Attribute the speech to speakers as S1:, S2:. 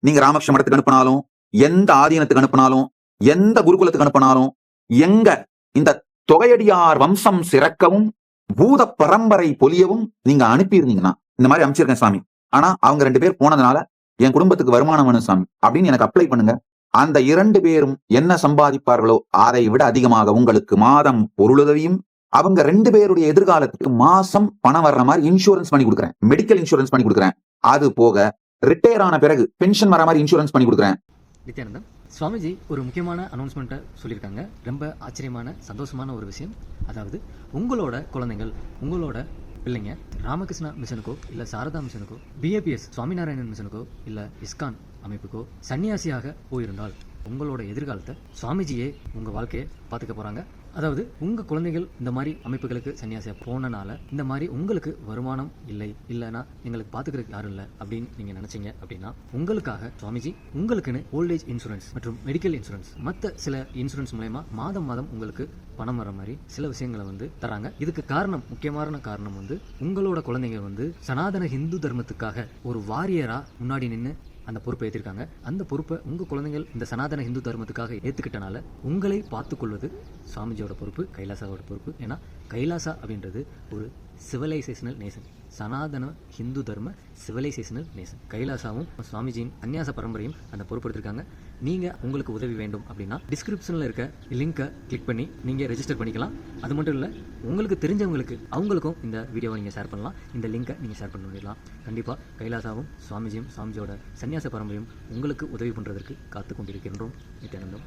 S1: நீங்க ராமகிருஷ்ண மடத்துக்கு அனுப்பினாலும், எந்த ஆதீனத்துக்கு அனுப்பினாலும், எந்த குருகுலத்துக்கு அனுப்பினாலும், எங்க இந்த தொகையடியார் வம்சம் சிறக்கவும் பூத பரம்பரை பொலியவும் நீங்க அனுப்பியிருந்தீங்கன்னா, இந்த மாதிரி அனுப்பிச்சிருக்கேன் சாமி, ஆனா அவங்க 2 பேர் போனதுனால என் குடும்பத்துக்கு வருமானம் வேணும் சாமி அப்படின்னு எனக்கு அப்ளை பண்ணுங்க. அந்த 2 பேரும் என்ன சம்பாதிப்பார்களோ அதை விட அதிகமாக உங்களுக்கு மாதம் பொருளுதவியும், அவங்க 2 பேருடைய எதிர்காலத்துக்கு மாசம் பணம் வர்ற மாதிரி இன்சூரன்ஸ் பண்ணி கொடுக்குறேன். மெடிக்கல் இன்சூரன்ஸ் பண்ணி கொடுக்குறேன். அது போக ரிட்டையர் ஆன பிறகு பென்ஷன் வர மாதிரி இன்சூரன்ஸ் பண்ணி கொடுக்குறேன்.
S2: நித்யானந்தம், சுவாமிஜி ஒரு முக்கியமான அனௌன்ஸ்மெண்ட்டை சொல்லியிருக்காங்க. ரொம்ப ஆச்சரியமான சந்தோஷமான ஒரு விஷயம். அதாவது உங்களோட குழந்தைகள், உங்களோட பிள்ளைங்க ராமகிருஷ்ணா மிஷனுக்கோ இல்லை சாரதா மிஷனுக்கோ, பிஏபிஎஸ் சுவாமிநாராயணன் மிஷனுக்கோ இல்லை இஸ்கான் அமைப்புக்கோ சன்னியாசியாக போயிருந்தால் உங்களோட எதிர்காலத்தை சுவாமிஜியே உங்கள் வாழ்க்கையை பார்த்துக்க போகிறாங்க. அதாவது உங்கள் குழந்தைகள் இந்த மாதிரி அமைப்புகளுக்கு சன்னியாசியாக போனனால இந்த மாதிரி உங்களுக்கு வருமானம் இல்லைன்னா எங்களுக்கு பார்த்துக்கிறதுக்கு யாரும் இல்லை அப்படின்னு நீங்கள் நினச்சிங்க அப்படின்னா, உங்களுக்காக சுவாமிஜி உங்களுக்குன்னு ஓல்டேஜ் இன்சூரன்ஸ் மற்றும் மெடிக்கல் இன்சூரன்ஸ் மற்ற சில இன்சூரன்ஸ் மூலயமா மாதம் மாதம் உங்களுக்கு பணம் வர மாதிரி சில விஷயங்களை தராங்க. இதுக்கு காரணம், முக்கியமான காரணம் உங்களோட குழந்தைங்க சனாதன ஹிந்து தர்மத்துக்காக ஒரு வாரியரா முன்னாடி நின்று அந்த பொறுப்பை ஏற்றிருக்காங்க. அந்த பொறுப்பை உங்கள் குழந்தைகள் இந்த சனாதன ஹிந்து தர்மத்துக்காக ஏற்றுக்கிட்டனால உங்களை பார்த்துக்கொள்வது சுவாமிஜியோட பொறுப்பு, கைலாசாவோட பொறுப்பு. ஏன்னா கைலாசா அப்படின்றது ஒரு சிவிலைசேஷனல் நேஷன், சனாதன ஹிந்து தர்ம சிவிலைசேஷனல் நேஷன். கைலாசாவும் சுவாமிஜியின் சன்னியாச பரம்பரையும் அந்த பொறுப்பெடுத்திருக்காங்க. நீங்கள் உங்களுக்கு உதவி வேண்டும் அப்படின்னா டிஸ்கிரிப்ஷனில் இருக்க லிங்கை கிளிக் பண்ணி நீங்கள் ரெஜிஸ்டர் பண்ணிக்கலாம். அது மட்டும் இல்லை, உங்களுக்கு தெரிஞ்சவங்களுக்கு அவங்களுக்கும் இந்த வீடியோவை நீங்கள் ஷேர் பண்ணலாம். இந்த லிங்கை நீங்கள் ஷேர் பண்ணிடலாம். கண்டிப்பாக கைலாசாவும் சுவாமிஜியும் சுவாமிஜியோட சன்னியாச பரம்பரையும் உங்களுக்கு உதவி பண்ணுறதற்கு காத்து கொண்டிருக்கின்றோம். நித்யானந்தம்.